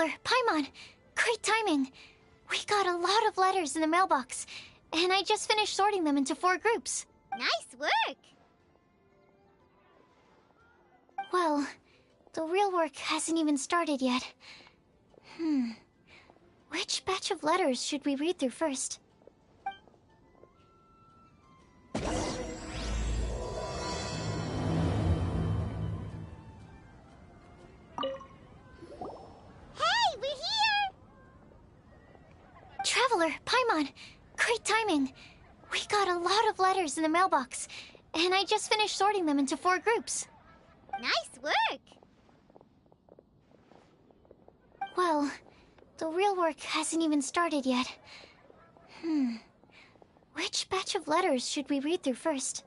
Traveler, Paimon! Great timing! We got a lot of letters in the mailbox, and I just finished sorting them into 4 groups. Nice work! Well, the real work hasn't even started yet. Which batch of letters should we read through first? Hey, we're here! Traveler, Paimon! Great timing! We got a lot of letters in the mailbox, and I just finished sorting them into 4 groups. Nice work! Well, the real work hasn't even started yet. Which batch of letters should we read through first?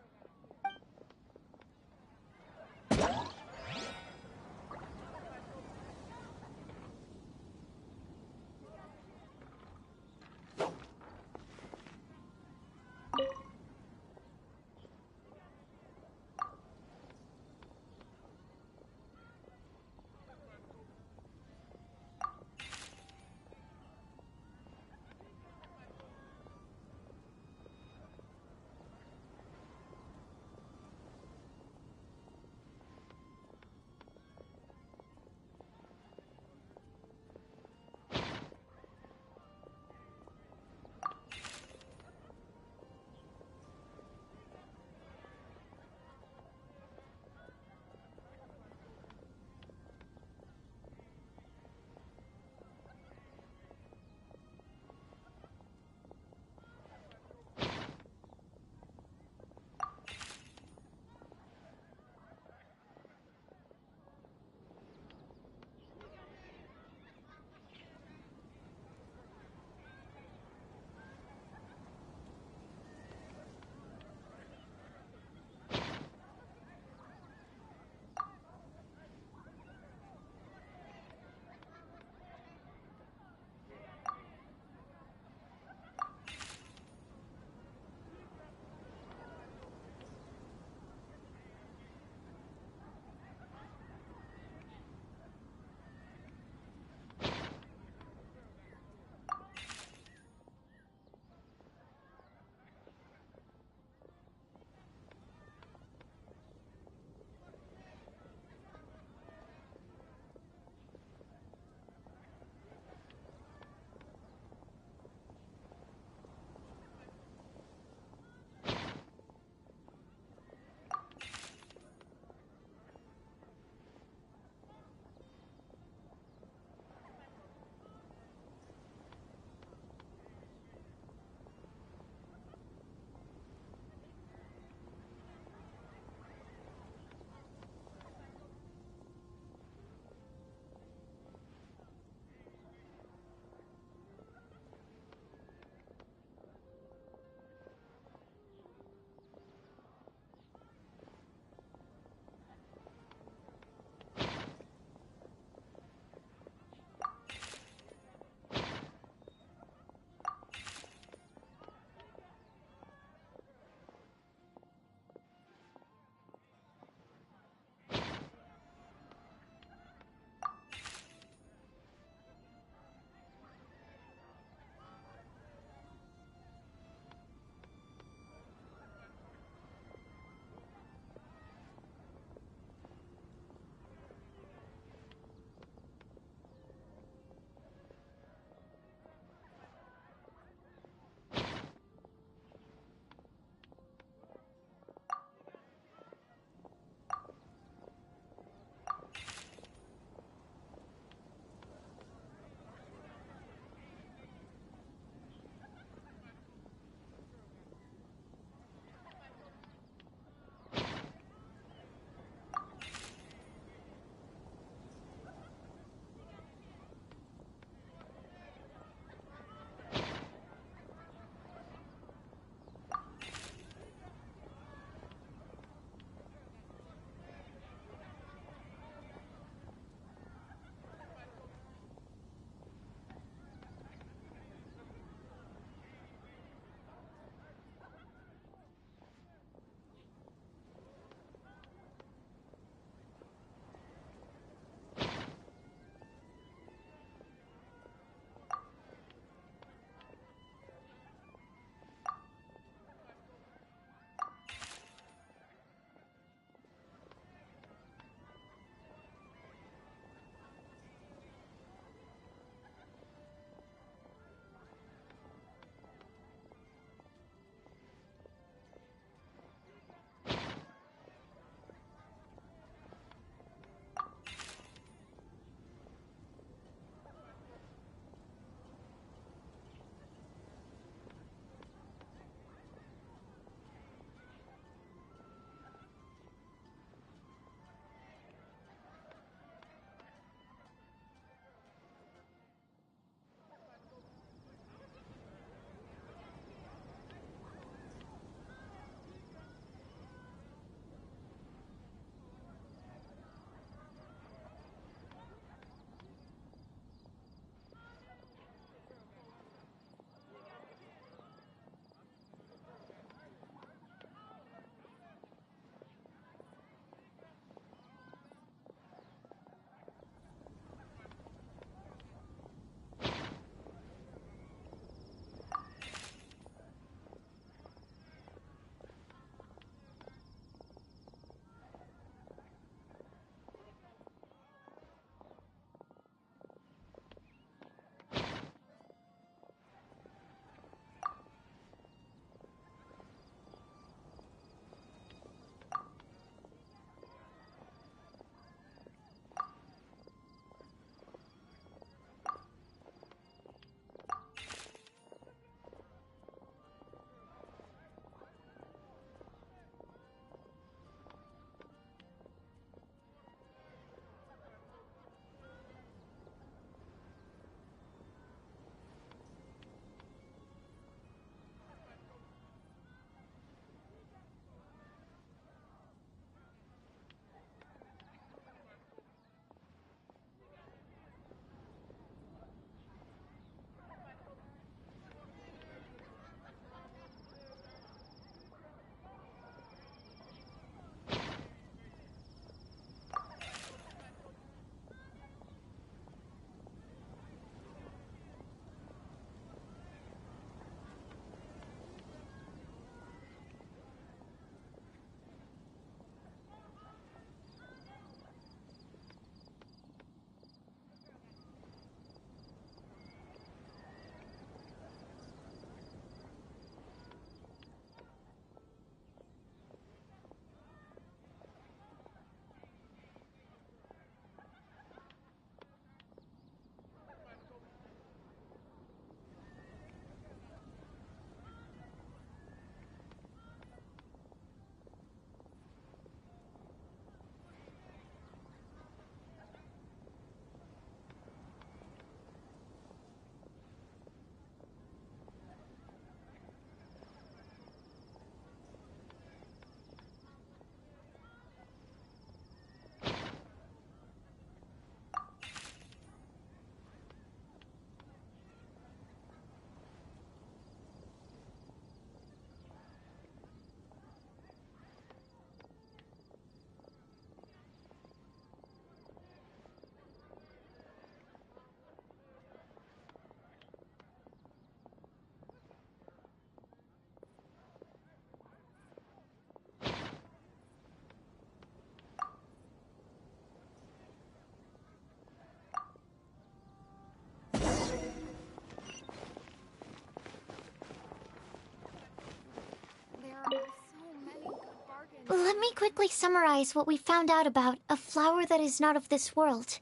quickly summarize what we found out about a flower that is not of this world.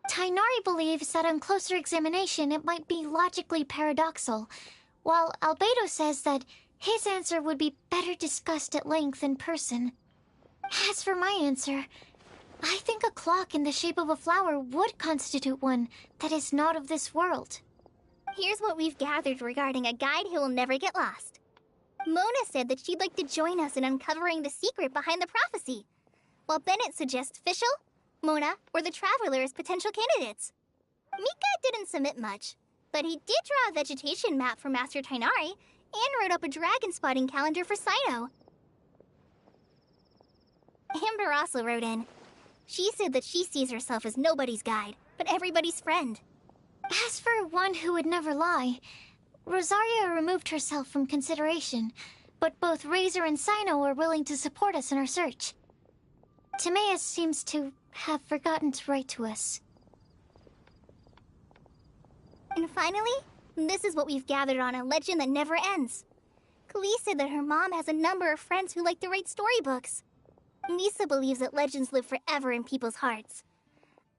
Tainari believes that on closer examination it might be logically paradoxal, while Albedo says that his answer would be better discussed at length in person. As for my answer, I think a clock in the shape of a flower would constitute one that is not of this world. Here's what we've gathered regarding a guide who will never get lost. Mona said that she'd like to join us in uncovering the secret behind the prophecy, while Bennett suggests Fischl, Mona, or the Traveler as potential candidates. Mika didn't submit much, but he did draw a vegetation map for Master Tainari and wrote up a dragon spotting calendar for Sino. Amber also wrote in. She said that she sees herself as nobody's guide, but everybody's friend. As for one who would never lie, Rosaria removed herself from consideration, but both Razor and Sino are willing to support us in our search. Timaeus seems to have forgotten to write to us. And finally, this is what we've gathered on a legend that never ends. Klee said that her mom has a number of friends who like to write storybooks. Nisa believes that legends live forever in people's hearts.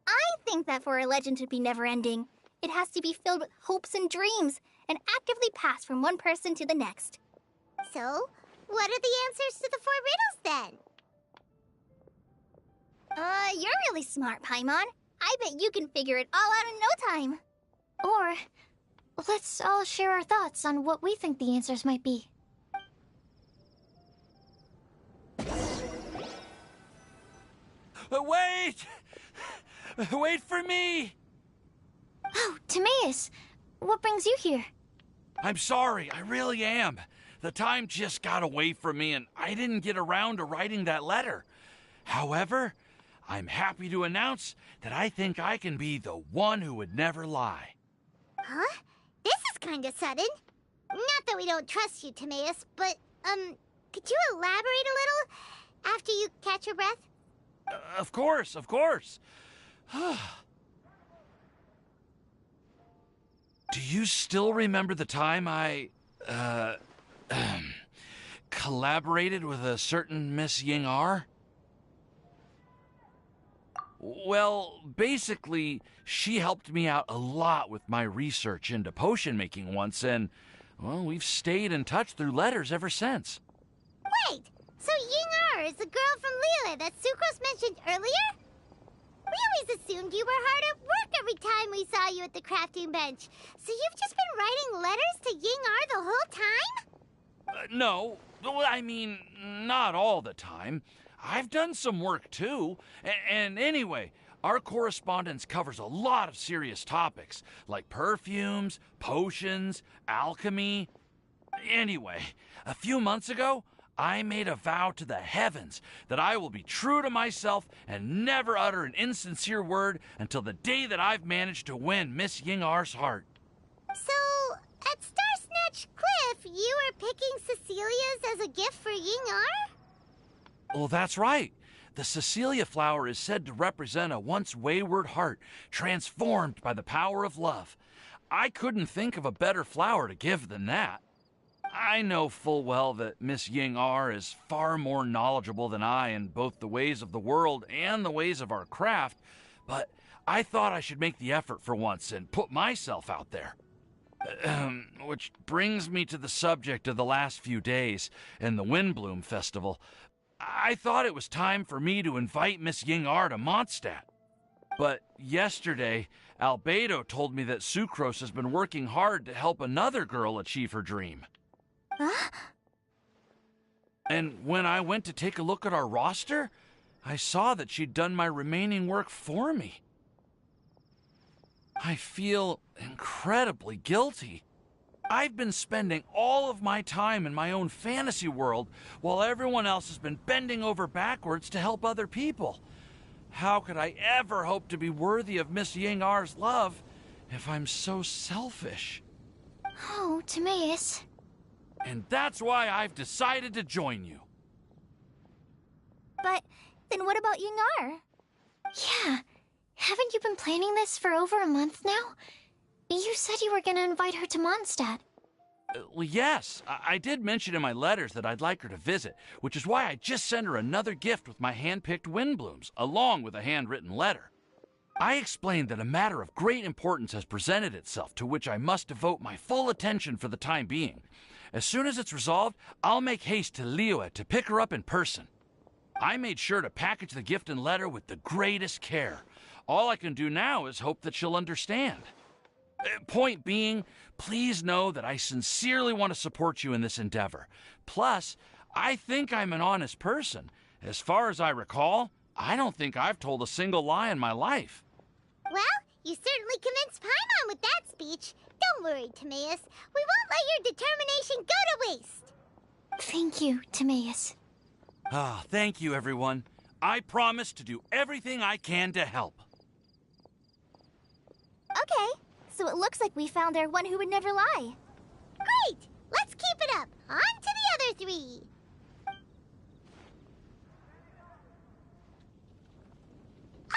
I think that for a legend to be never-ending, it has to be filled with hopes and dreams, and actively passed from one person to the next. So, what are the answers to the 4 riddles, then? You're really smart, Paimon. I bet you can figure it all out in no time. Or, let's all share our thoughts on what we think the answers might be. Wait! Wait for me! Oh, Timaeus! What brings you here? I'm sorry, I really am. The time just got away from me and I didn't get around to writing that letter. However, I'm happy to announce that I think I can be the one who would never lie. Huh? This is kinda sudden. Not that we don't trust you, Timaeus, but, could you elaborate a little after you catch your breath? Of course, of course. Do you still remember the time I, collaborated with a certain Miss Ying-ar? Well, basically, she helped me out a lot with my research into potion making once, and, well, we've stayed in touch through letters ever since. Wait! So Ying-ar is the girl from Lila that Sucrose mentioned earlier? We always assumed you were hard at work every time we saw you at the crafting bench. So you've just been writing letters to Ying-ar the whole time? No, well, I mean, not all the time. I've done some work too. And anyway, our correspondence covers a lot of serious topics, like perfumes, potions, alchemy. Anyway, a few months ago, I made a vow to the heavens that I will be true to myself and never utter an insincere word until the day that I've managed to win Miss Ying-ar's heart. So, at Star Snatch Cliff, you were picking Cecilia's as a gift for Ying-ar? Well, that's right. The Cecilia flower is said to represent a once wayward heart transformed by the power of love. I couldn't think of a better flower to give than that. I know full well that Miss Ying-ar is far more knowledgeable than I in both the ways of the world and the ways of our craft, but I thought I should make the effort for once and put myself out there. Which brings me to the subject of the last few days and the Windbloom Festival. I thought it was time for me to invite Miss Ying-ar to Mondstadt. But yesterday, Albedo told me that Sucrose has been working hard to help another girl achieve her dream. Huh? And when I went to take a look at our roster, I saw that she'd done my remaining work for me. I feel incredibly guilty. I've been spending all of my time in my own fantasy world while everyone else has been bending over backwards to help other people. How could I ever hope to be worthy of Miss Ying-ar's love if I'm so selfish? Oh, Timaeus. And that's why I've decided to join you. But then what about Ying-ar? Yeah. Haven't you been planning this for over a month now? You said you were gonna invite her to Mondstadt. Well, yes, I did mention in my letters that I'd like her to visit, which is why I just sent her another gift with my hand-picked wind blooms, along with a handwritten letter. I explained that a matter of great importance has presented itself to which I must devote my full attention for the time being. As soon as it's resolved, I'll make haste to Liyue to pick her up in person. I made sure to package the gift and letter with the greatest care. All I can do now is hope that she'll understand. Point being, please know that I sincerely want to support you in this endeavor. Plus, I think I'm an honest person. As far as I recall, I don't think I've told a single lie in my life. Well, you certainly convinced Paimon with that speech. Don't worry, Timaeus. We won't let your determination go to waste. Thank you, Timaeus. Thank you, everyone. I promise to do everything I can to help. Okay, so it looks like we found our one who would never lie. Great! Let's keep it up. On to the other three.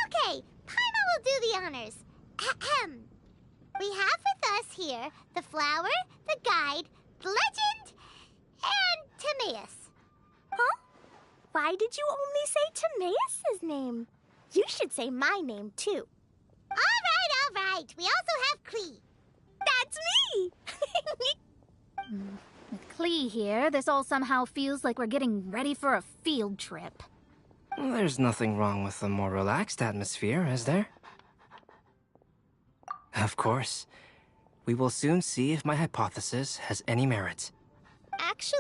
Okay, Paimon will do the honors. Ahem. We have with us here the flower, the guide, the legend, and Timaeus. Huh? Why did you only say Timaeus' name? You should say my name, too. All right. We also have Klee. That's me! With Klee here, this all somehow feels like we're getting ready for a field trip. There's nothing wrong with a more relaxed atmosphere, is there? Of course. We will soon see if my hypothesis has any merit. Actually,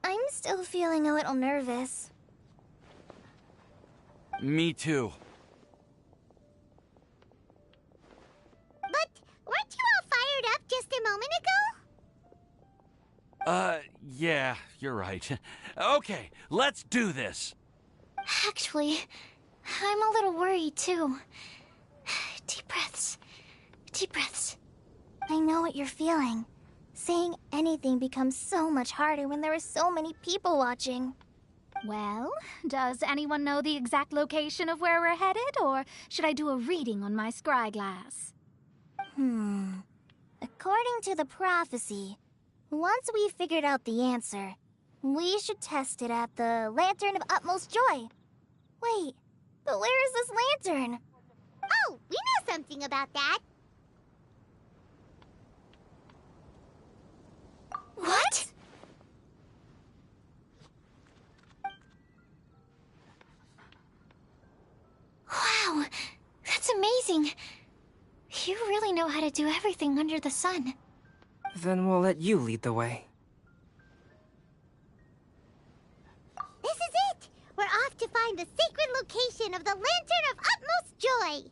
I'm still feeling a little nervous. Me too. But weren't you all fired up just a moment ago? Yeah, you're right. Okay, let's do this. Actually, I'm a little worried too. Deep breaths. Deep breaths. I know what you're feeling. Saying anything becomes so much harder when there are so many people watching. Well, does anyone know the exact location of where we're headed, or should I do a reading on my scry glass? According to the prophecy, once we've figured out the answer, we should test it at the Lantern of Utmost Joy. Wait, but where is this lantern? Oh, we know something about that. What? Wow, that's amazing. You really know how to do everything under the sun. Then we'll let you lead the way. This is it! We're off to find the sacred location of the Lantern of Utmost Joy!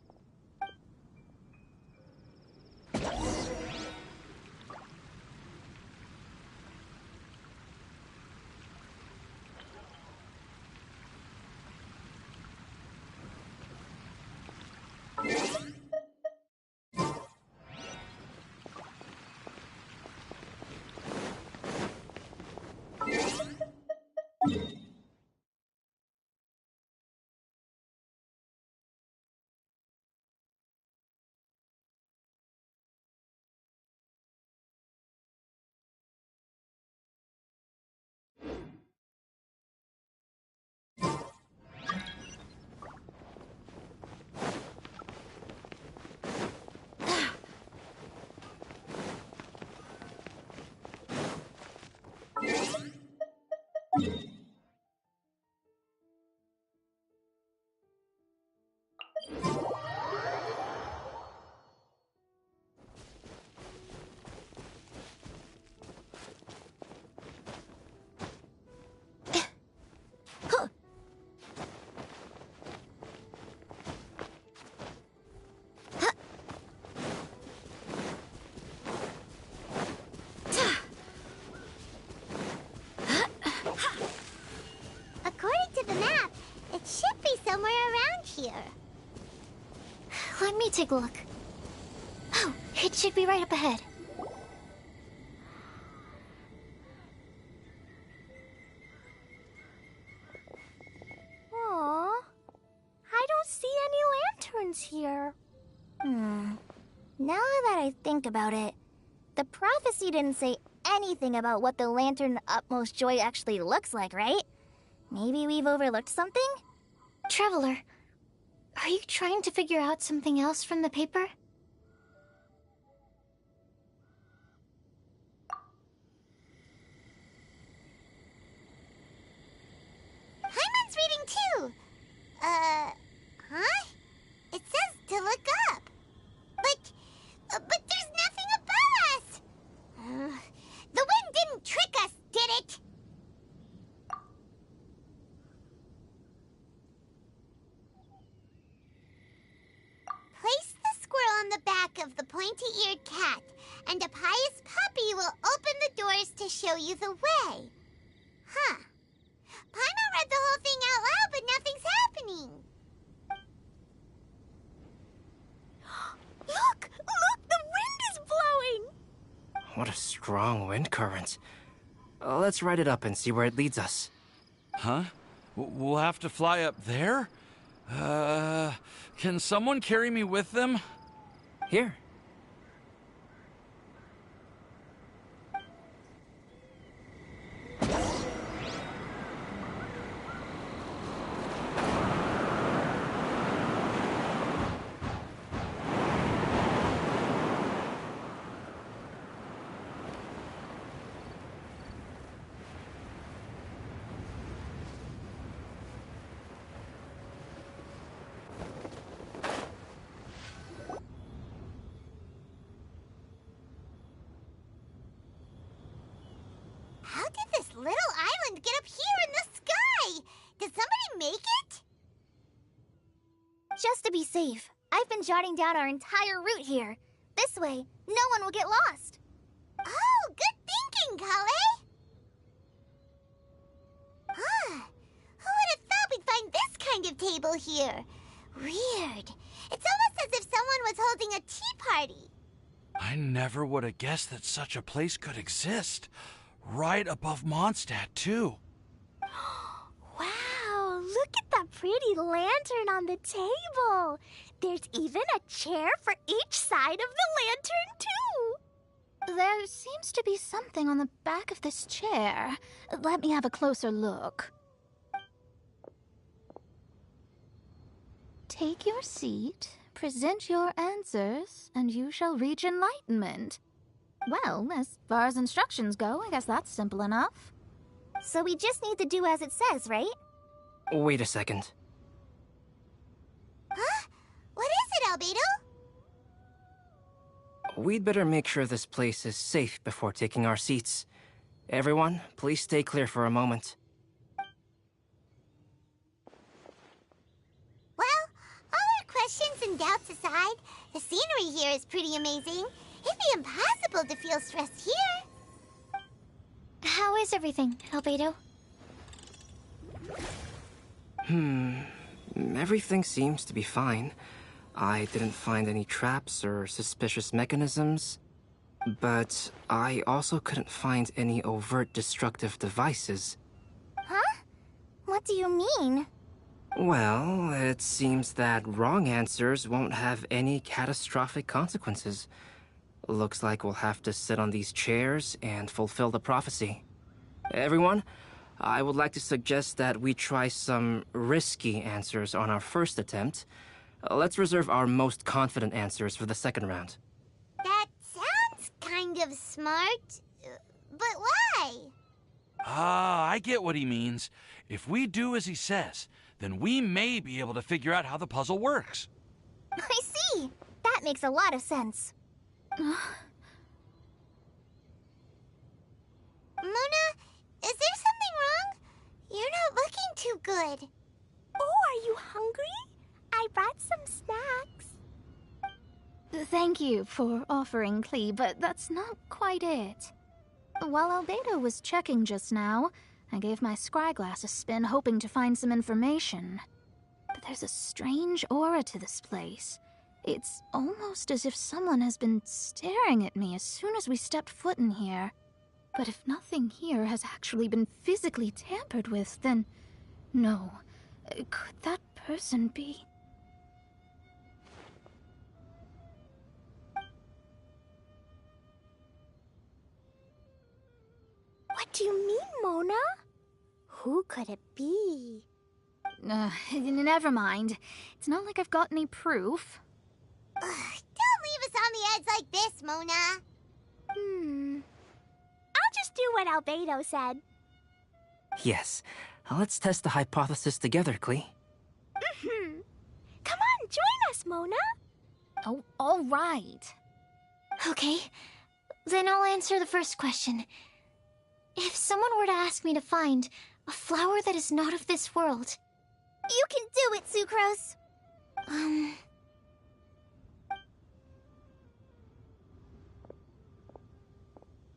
According to the map, it should be somewhere around here. Let me take a look. Oh, it should be right up ahead. Aww, I don't see any lanterns here. Now that I think about it, the prophecy didn't say anything about what the Lantern Utmost Joy actually looks like, right? Maybe we've overlooked something? Traveler, are you trying to figure out something else from the paper? Paimon's reading too. Huh? It says to look up. But there's nothing above us. The wind didn't trick us, did it? Place the squirrel on the back of the pointy-eared cat, and a pious puppy will open the doors to show you the way. Huh. Paimon read the whole thing out loud, but nothing's happening. Look! Look! The wind is blowing! What a strong wind current. Let's ride it up and see where it leads us. Huh? We'll have to fly up there? Can someone carry me with them? Here. How did this little island get up here in the sky? Did somebody make it? Just to be safe, I've been jotting down our entire route here. This way, no one will get lost. Oh, good thinking, Kale. Huh. Who would have thought we'd find this kind of table here? Weird. It's almost as if someone was holding a tea party. I never would have guessed that such a place could exist. Right above Mondstadt, too. Wow, look at that pretty lantern on the table. There's even a chair for each side of the lantern, too. There seems to be something on the back of this chair. Let me have a closer look. Take your seat, present your answers, and you shall reach enlightenment. Well, as far as instructions go, I guess that's simple enough. So we just need to do as it says, right? Wait a second. Huh? What is it, Albedo? We'd better make sure this place is safe before taking our seats. Everyone, please stay clear for a moment. Well, all our questions and doubts aside, the scenery here is pretty amazing. It'd be impossible to feel stressed here. How is everything, Albedo? Everything seems to be fine. I didn't find any traps or suspicious mechanisms, but I also couldn't find any overt destructive devices. Huh? What do you mean? Well, it seems that wrong answers won't have any catastrophic consequences. Looks like we'll have to sit on these chairs and fulfill the prophecy. Everyone, I would like to suggest that we try some risky answers on our first attempt. Let's reserve our most confident answers for the second round. That sounds kind of smart. But why? Ah, I get what he means. If we do as he says, then we may be able to figure out how the puzzle works. I see. That makes a lot of sense. Mona, is there something wrong? You're not looking too good. Oh, are you hungry? I brought some snacks. Thank you for offering, Klee, but that's not quite it. While Albedo was checking just now, I gave my scryglass a spin hoping to find some information. But there's a strange aura to this place. It's almost as if someone has been staring at me as soon as we stepped foot in here. But if nothing here has actually been physically tampered with, then... no. Could that person be... could it be? Never mind. It's not like I've got any proof. Ugh, don't leave us on the edge like this, Mona. I'll just do what Albedo said. Yes. Let's test the hypothesis together, Klee. Come on, join us, Mona. Oh, all right. Okay, then I'll answer the first question. If someone were to ask me to find a flower that is not of this world, You can do it, Sucrose.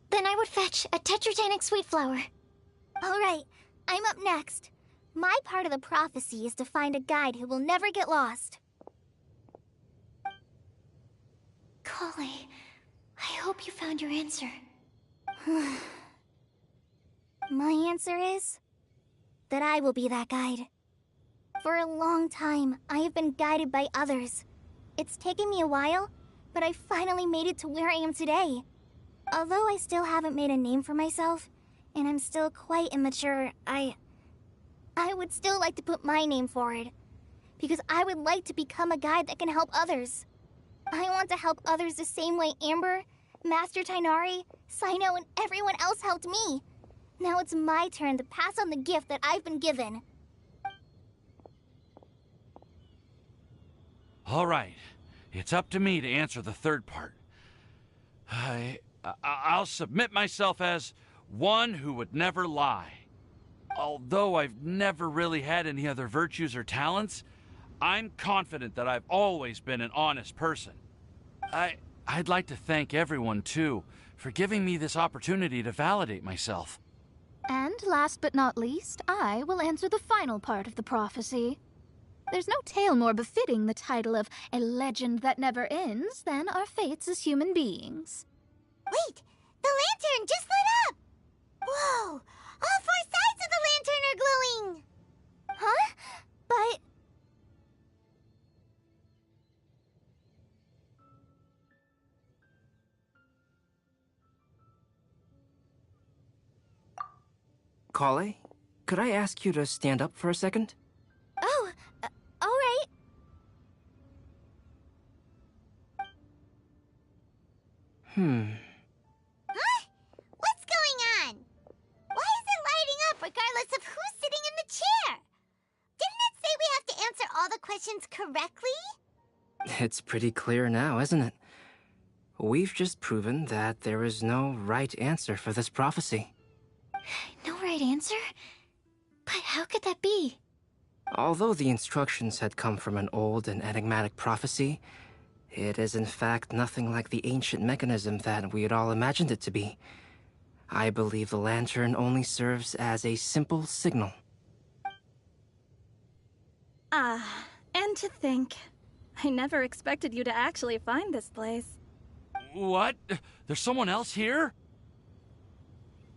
Then I would fetch a tetragenic sweet flower. All right, I'm up next. My part of the prophecy is to find a guide who will never get lost. Kali, I hope you found your answer. My answer is that I will be that guide. For a long time, I have been guided by others. It's taken me a while, but I finally made it to where I am today. Although I still haven't made a name for myself, and I'm still quite immature, I would still like to put my name forward. Because I would like to become a guide that can help others. I want to help others the same way Amber, Master Tainari, Sino, and everyone else helped me. Now it's my turn to pass on the gift that I've been given. All right, it's up to me to answer the third part. I'll submit myself as one who would never lie. Although I've never really had any other virtues or talents, I'm confident that I've always been an honest person. I'd like to thank everyone, too, for giving me this opportunity to validate myself. And last but not least, I will answer the final part of the prophecy. There's no tale more befitting the title of a legend that never ends than our fates as human beings. Wait! The lantern just lit up! Whoa! All four sides of the lantern are glowing! Huh? But... Kale, could I ask you to stand up for a second? Oh, all right. Huh? What's going on? Why is it lighting up regardless of who's sitting in the chair? Didn't it say we have to answer all the questions correctly? It's pretty clear now, isn't it? We've just proven that there is no right answer for this prophecy. No right answer? But how could that be? Although the instructions had come from an old and enigmatic prophecy, it is in fact nothing like the ancient mechanism that we had all imagined it to be. I believe the lantern only serves as a simple signal. And to think, I never expected you to actually find this place. What? There's someone else here?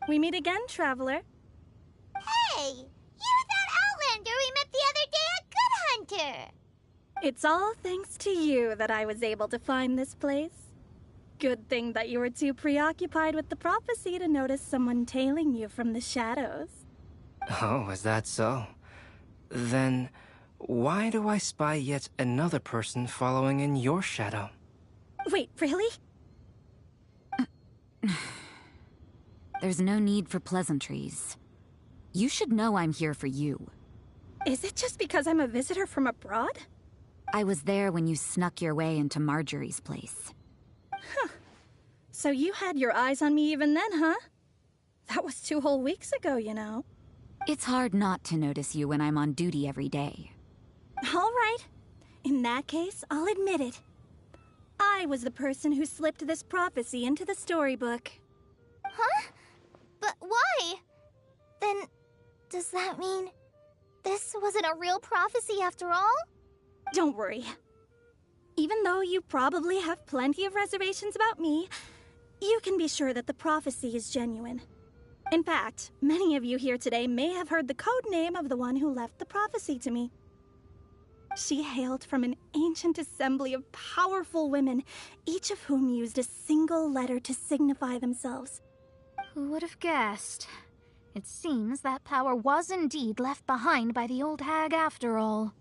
We meet again, traveler. Hey! You're that Outlander we met the other day at Good Hunter! It's all thanks to you that I was able to find this place. Good thing that you were too preoccupied with the prophecy to notice someone tailing you from the shadows. Oh, is that so? Then, why do I spy yet another person following in your shadow? Wait, really? There's no need for pleasantries. You should know I'm here for you. Is it just because I'm a visitor from abroad? I was there when you snuck your way into Marjorie's place. So you had your eyes on me even then, huh? That was 2 whole weeks ago, you know. It's hard not to notice you when I'm on duty every day. All right. In that case, I'll admit it. I was the person who slipped this prophecy into the storybook. Huh? But why? Then, does that mean this wasn't a real prophecy after all? Don't worry. Even though you probably have plenty of reservations about me, you can be sure that the prophecy is genuine. In fact, many of you here today may have heard the code name of the one who left the prophecy to me. She hailed from an ancient assembly of powerful women, each of whom used a single letter to signify themselves. Who would have guessed? It seems that power was indeed left behind by the old hag after all.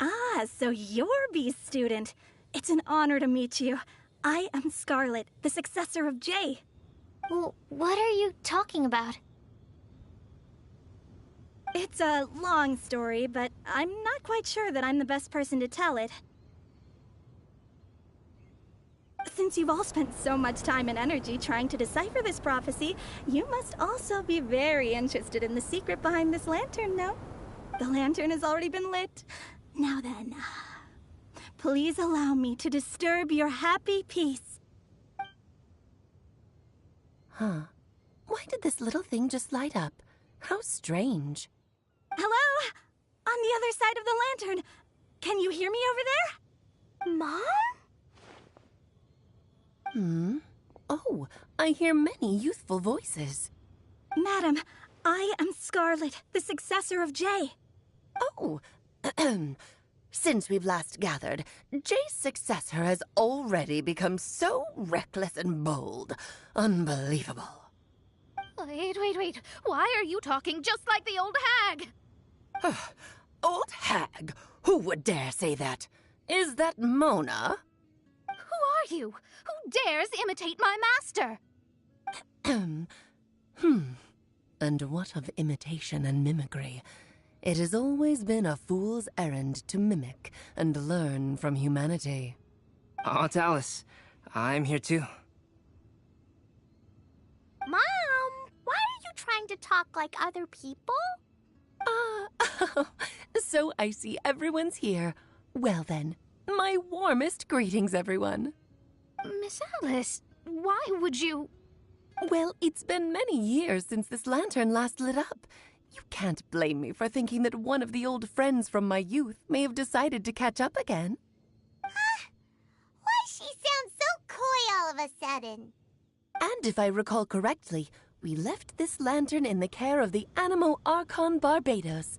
Ah, so you're B's student. It's an honor to meet you. I am Scarlet, the successor of Jay. Well, what are you talking about? It's a long story, but I'm not quite sure that I'm the best person to tell it. Since you've all spent so much time and energy trying to decipher this prophecy, you must also be very interested in the secret behind this lantern, no? The lantern has already been lit. Now then, please allow me to disturb your happy peace. Huh. Why did this little thing just light up? How strange. Hello? On the other side of the lantern. Can you hear me over there? Mom? Oh, I hear many youthful voices. Madam, I am Scarlet, the successor of Jay. Oh, since we've last gathered, Jay's successor has already become so reckless and bold. Unbelievable. Wait. Why are you talking just like the old hag? Old hag? Who would dare say that? Is that Mona? Who are you? Who dares imitate my master? And what of imitation and mimicry? It has always been a fool's errand to mimic and learn from humanity. Oh, it's Alice. I'm here too. Mom, why are you trying to talk like other people? So I see everyone's here. Well then, my warmest greetings, everyone. Miss Alice, why would you... Well, it's been many years since this lantern last lit up. You can't blame me for thinking that one of the old friends from my youth may have decided to catch up again. Why she sounds so coy all of a sudden? And if I recall correctly, we left this lantern in the care of the Animo Archon Barbados.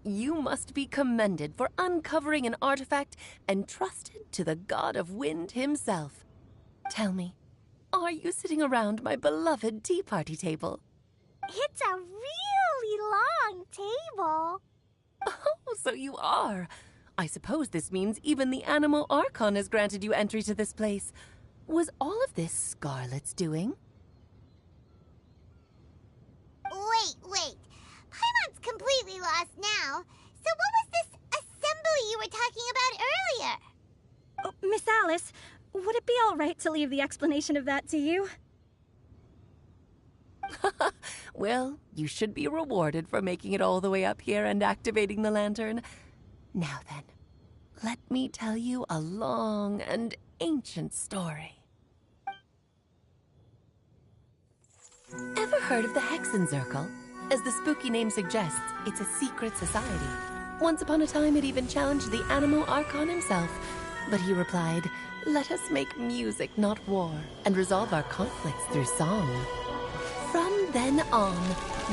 You must be commended for uncovering an artifact entrusted to the god of wind himself. Tell me, are you sitting around my beloved tea party table? It's a really long table. Oh, so you are. I suppose this means even the Animo Archon has granted you entry to this place. Was all of this Scarlet's doing? Wait. Paimon's completely lost now. So what was this assembly you were talking about earlier? Oh, Miss Alice, would it be all right to leave the explanation of that to you? Well, you should be rewarded for making it all the way up here and activating the lantern. Now then, let me tell you a long and ancient story. Ever heard of the Hexenzirkel? As the spooky name suggests, it's a secret society. Once upon a time, it even challenged the Animo Archon himself. But he replied, "Let us make music, not war, and resolve our conflicts through song." From then on,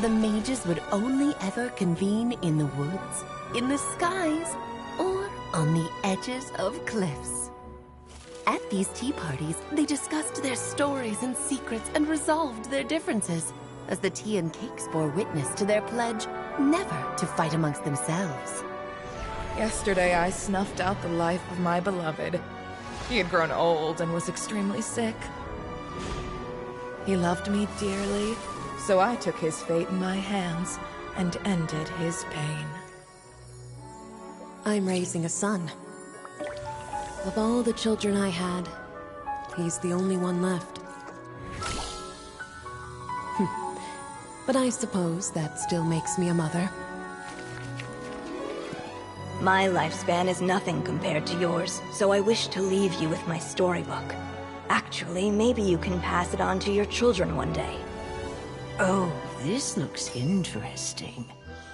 the mages would only ever convene in the woods, in the skies, or on the edges of cliffs. At these tea parties, they discussed their stories and secrets and resolved their differences, as the tea and cakes bore witness to their pledge never to fight amongst themselves. Yesterday I snuffed out the life of my beloved. He had grown old and was extremely sick. He loved me dearly, so I took his fate in my hands and ended his pain. I'm raising a son. Of all the children I had, he's the only one left. But I suppose that still makes me a mother. My lifespan is nothing compared to yours, so I wish to leave you with my storybook. Actually, maybe you can pass it on to your children one day. Oh, this looks interesting.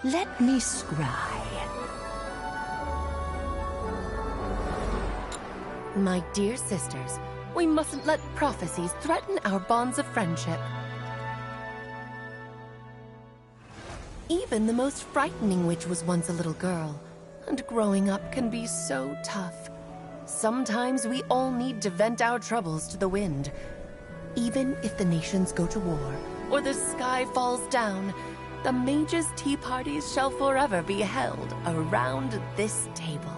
Let me scry. My dear sisters, we mustn't let prophecies threaten our bonds of friendship. Even the most frightening witch was once a little girl, and growing up can be so tough. Sometimes we all need to vent our troubles to the wind. Even if the nations go to war, or the sky falls down, the mages' tea parties shall forever be held around this table.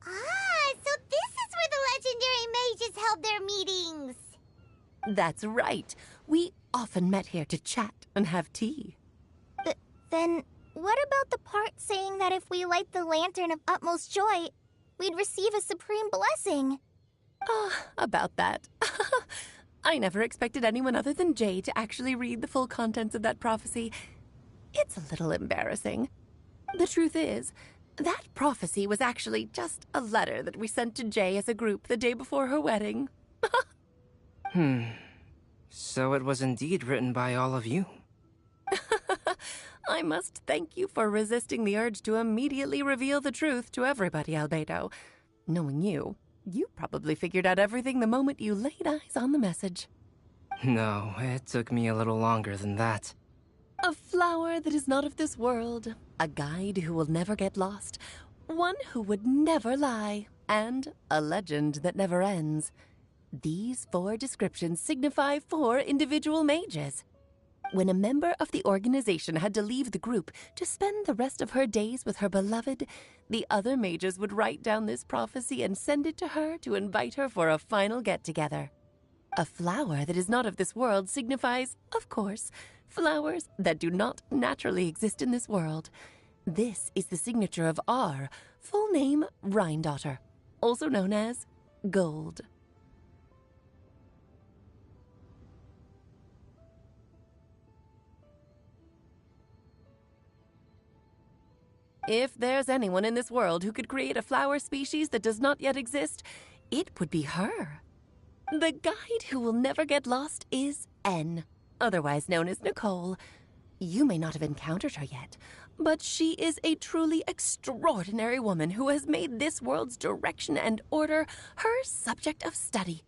Ah, so this is where the legendary mages held their meetings. That's right. We often met here to chat and have tea. Then, what about the part saying that if we light the lantern of utmost joy, we'd receive a supreme blessing? About that. I never expected anyone other than Jay to actually read the full contents of that prophecy. It's a little embarrassing. The truth is, that prophecy was actually just a letter that we sent to Jay as a group the day before her wedding. So it was indeed written by all of you. I must thank you for resisting the urge to immediately reveal the truth to everybody, Albedo. Knowing you, you probably figured out everything the moment you laid eyes on the message. No, it took me a little longer than that. A flower that is not of this world, a guide who will never get lost, one who would never lie, and a legend that never ends. These 4 descriptions signify 4 individual mages. When a member of the organization had to leave the group to spend the rest of her days with her beloved, the other mages would write down this prophecy and send it to her to invite her for a final get-together. A flower that is not of this world signifies, of course, flowers that do not naturally exist in this world. This is the signature of our full name, Rhine-daughter, also known as Gold. If there's anyone in this world who could create a flower species that does not yet exist, it would be her. The guide who will never get lost is N, otherwise known as Nicole. You may not have encountered her yet, but she is a truly extraordinary woman who has made this world's direction and order her subject of study.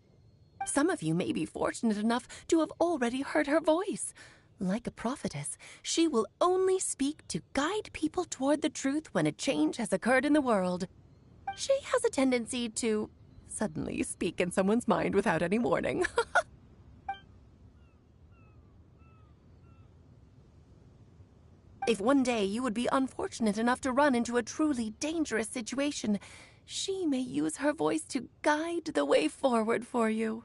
Some of you may be fortunate enough to have already heard her voice. Like a prophetess, she will only speak to guide people toward the truth when a change has occurred in the world. She has a tendency to suddenly speak in someone's mind without any warning. If one day you would be unfortunate enough to run into a truly dangerous situation, she may use her voice to guide the way forward for you.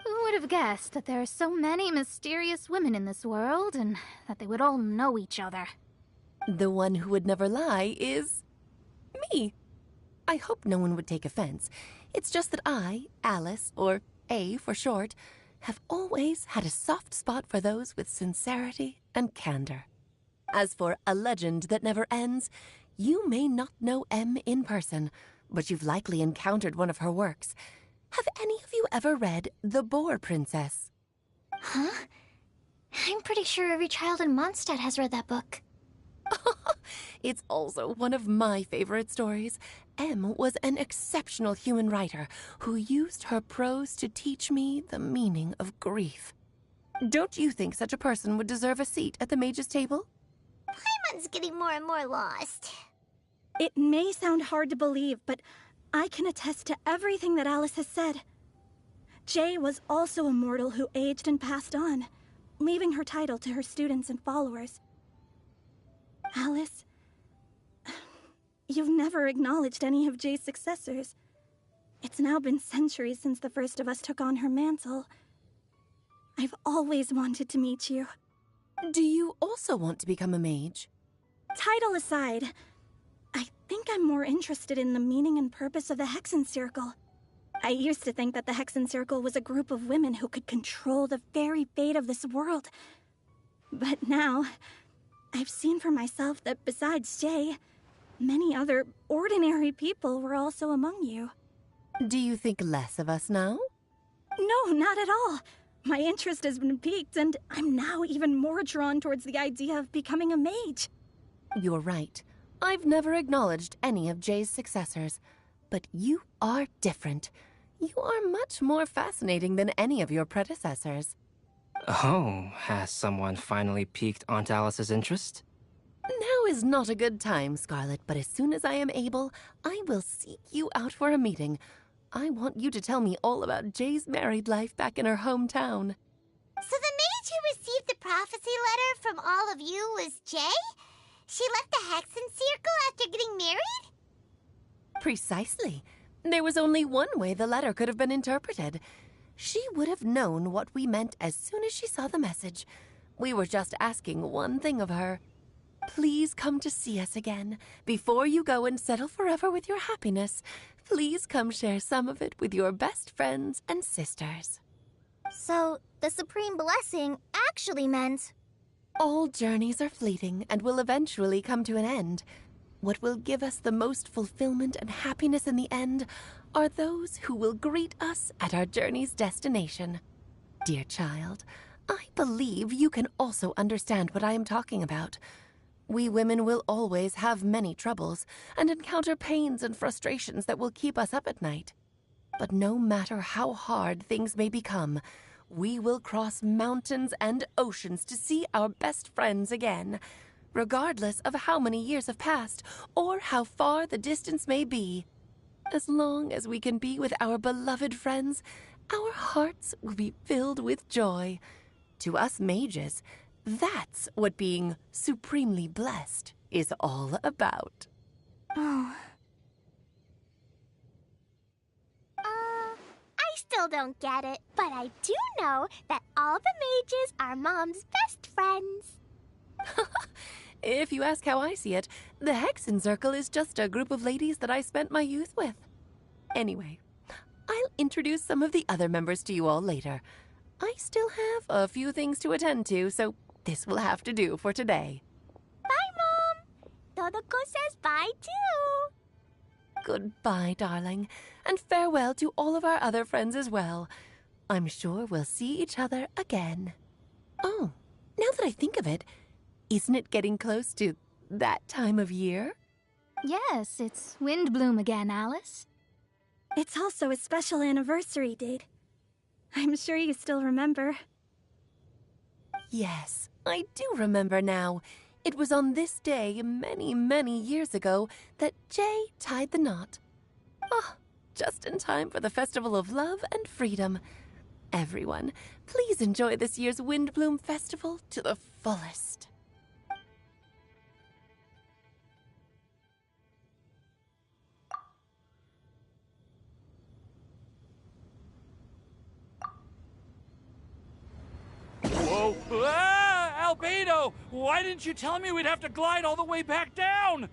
Who would have guessed that there are so many mysterious women in this world, and that they would all know each other? The one who would never lie is me. I hope no one would take offense. It's just that I, Alice, or A for short, have always had a soft spot for those with sincerity and candor. As for a legend that never ends, you may not know M in person, but you've likely encountered one of her works. Have any of you ever read The Boar Princess? Huh? I'm pretty sure every child in Mondstadt has read that book. It's also one of my favorite stories. M was an exceptional human writer who used her prose to teach me the meaning of grief. Don't you think such a person would deserve a seat at the mage's table? Paimon's getting more and more lost. It may sound hard to believe, but I can attest to everything that Alice has said. Jay was also a mortal who aged and passed on, leaving her title to her students and followers. Alice, you've never acknowledged any of Jay's successors. It's now been centuries since the first of us took on her mantle. I've always wanted to meet you. Do you also want to become a mage? Title aside, I think I'm more interested in the meaning and purpose of the Hexen Circle. I used to think that the Hexen Circle was a group of women who could control the very fate of this world. But now, I've seen for myself that besides Jay, many other ordinary people were also among you. Do you think less of us now? No, not at all. My interest has been piqued, and I'm now even more drawn towards the idea of becoming a mage. You're right. I've never acknowledged any of Jay's successors, but you are different. You are much more fascinating than any of your predecessors. Oh, has someone finally piqued Aunt Alice's interest? Now is not a good time, Scarlet, but as soon as I am able, I will seek you out for a meeting. I want you to tell me all about Jay's married life back in her hometown. So the maid who received the prophecy letter from all of you was Jay? She left the Hexen Circle after getting married? Precisely. There was only one way the letter could have been interpreted. She would have known what we meant as soon as she saw the message. We were just asking one thing of her. Please come to see us again. Before you go and settle forever with your happiness, please come share some of it with your best friends and sisters. So, the Supreme Blessing actually meant... All journeys are fleeting and will eventually come to an end. What will give us the most fulfillment and happiness in the end are those who will greet us at our journey's destination. Dear child, I believe you can also understand what I am talking about. We women will always have many troubles and encounter pains and frustrations that will keep us up at night. But no matter how hard things may become, we will cross mountains and oceans to see our best friends again, regardless of how many years have passed or how far the distance may be. As long as we can be with our beloved friends, our hearts will be filled with joy. To us mages, that's what being supremely blessed is all about. Oh. I still don't get it, but I do know that all the mages are Mom's best friends. If you ask how I see it, the Hexen Circle is just a group of ladies that I spent my youth with. Anyway, I'll introduce some of the other members to you all later. I still have a few things to attend to, so this will have to do for today. Bye, Mom. Todoko says bye, too. Goodbye, darling, and farewell to all of our other friends as well. I'm sure we'll see each other again. Oh, now that I think of it, isn't it getting close to that time of year? Yes, it's Windbloom again, Alice. It's also a special anniversary date. I'm sure you still remember. Yes, I do remember now. It was on this day, many, many years ago, that Jay tied the knot. Ah, just in time for the Festival of Love and Freedom. Everyone, please enjoy this year's Windbloom Festival to the fullest. Whoa! Ah! Albedo! Why didn't you tell me we'd have to glide all the way back down?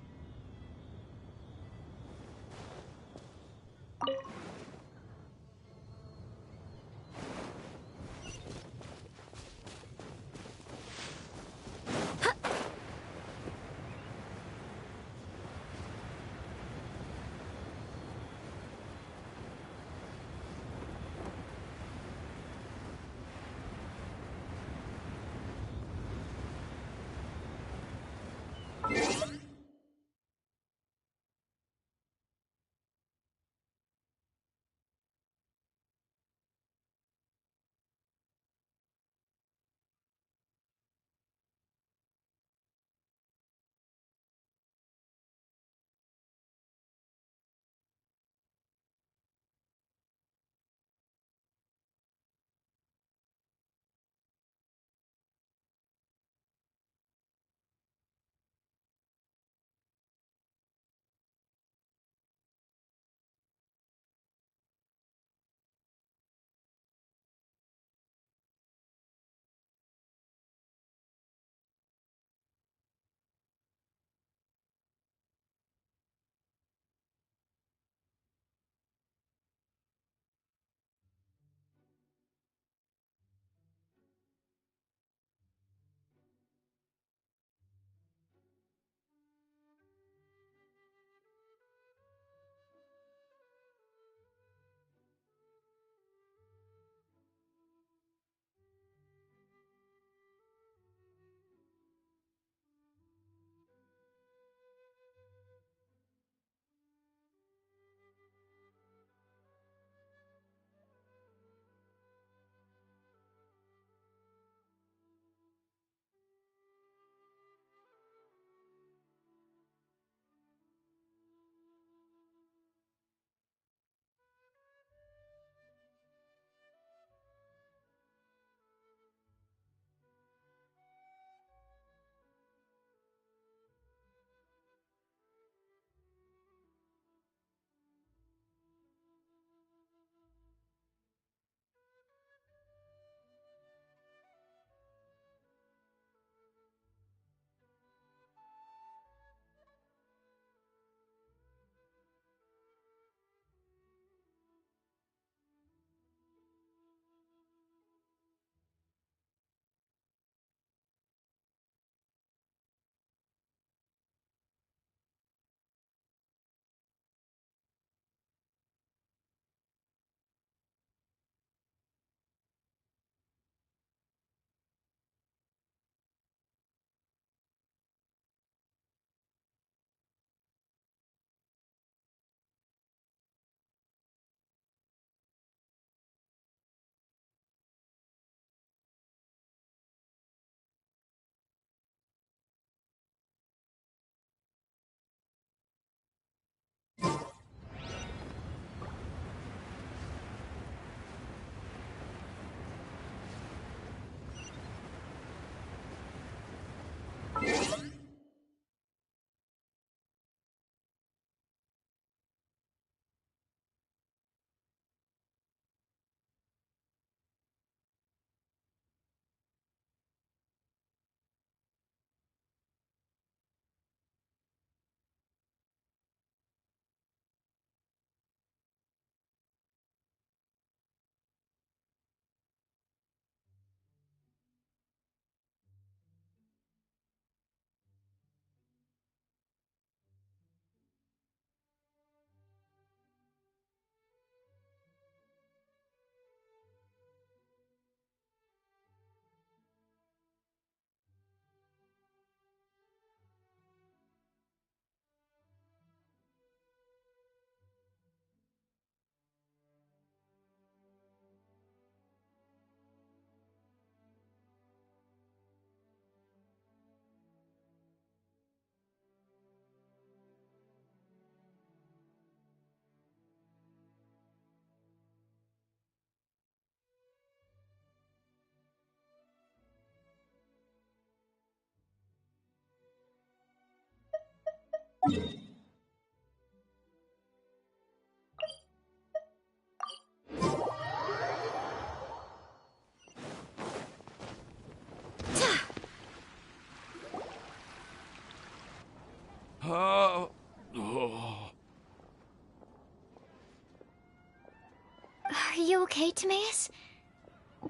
Are you okay, Timaeus?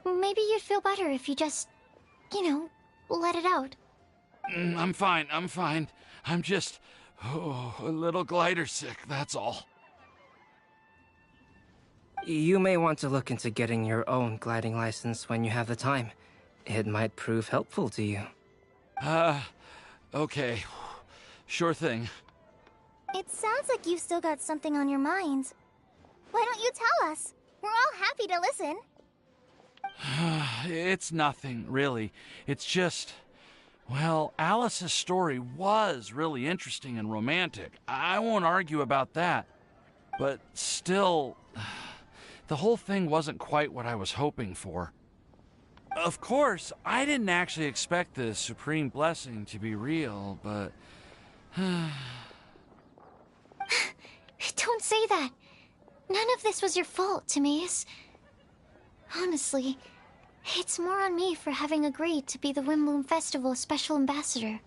Maybe you'd feel better if you just, let it out. I'm fine, I'm fine. I'm just, a little glider sick, that's all. You may want to look into getting your own gliding license when you have the time. It might prove helpful to you. Okay. Sure thing. It sounds like you've still got something on your mind. Why don't you tell us? We're all happy to listen. It's nothing, really. It's just... Well, Alice's story was really interesting and romantic. I won't argue about that. But still, the whole thing wasn't quite what I was hoping for. Of course, I didn't actually expect the supreme blessing to be real, but... Don't say that. None of this was your fault, Timaeus. Honestly, it's more on me for having agreed to be the Windbloom Festival Special Ambassador.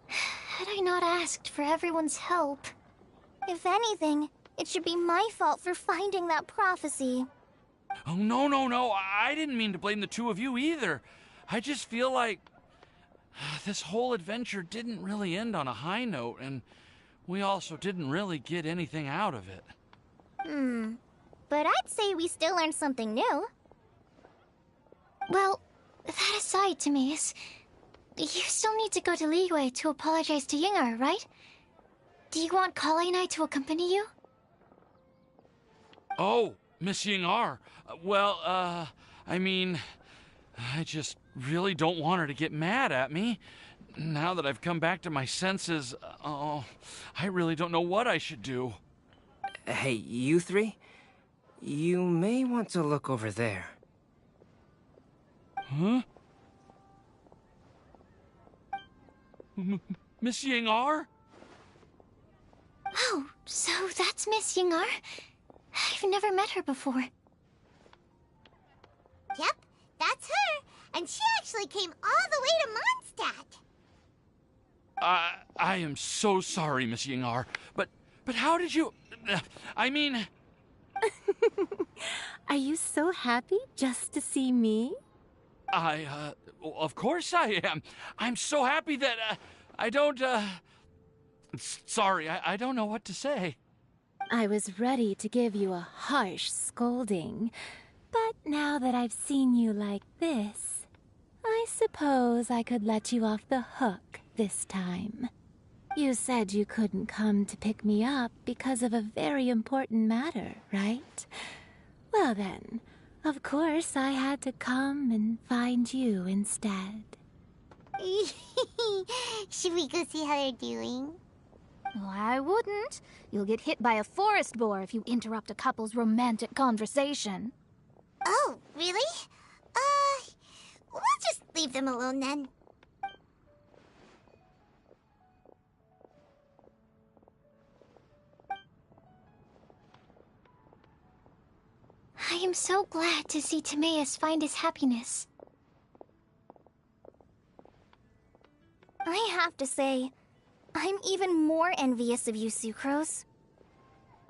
Had I not asked for everyone's help... If anything, it should be my fault for finding that prophecy. Oh, no. I didn't mean to blame the two of you either. I just feel like... this whole adventure didn't really end on a high note, and we also didn't really get anything out of it. But I'd say we still learned something new. Well, that aside, Timaeus, you still need to go to Liyue to apologize to Yingar, right? Do you want Kale and I to accompany you? Oh, Miss Yingar. I mean, I just really don't want her to get mad at me. Now that I've come back to my senses, I really don't know what I should do. Hey, you three? You may want to look over there. Huh? Miss Yingar? Oh, so that's Miss Yingar? I've never met her before. Yep, that's her. And she actually came all the way to Mondstadt. I am so sorry, Miss Yingar, but how did you... I mean... Are you so happy just to see me? Of course I am. I'm so happy that, I don't, Sorry, I don't know what to say. I was ready to give you a harsh scolding, but now that I've seen you like this, I suppose I could let you off the hook this time. You said you couldn't come to pick me up because of a very important matter, right? Well then, of course I had to come and find you instead. Should we go see how they're doing? Oh, I wouldn't. You'll get hit by a forest boar if you interrupt a couple's romantic conversation. Oh, really? We'll just leave them alone then. I am so glad to see Timaeus find his happiness. I have to say, I'm even more envious of you, Sucrose.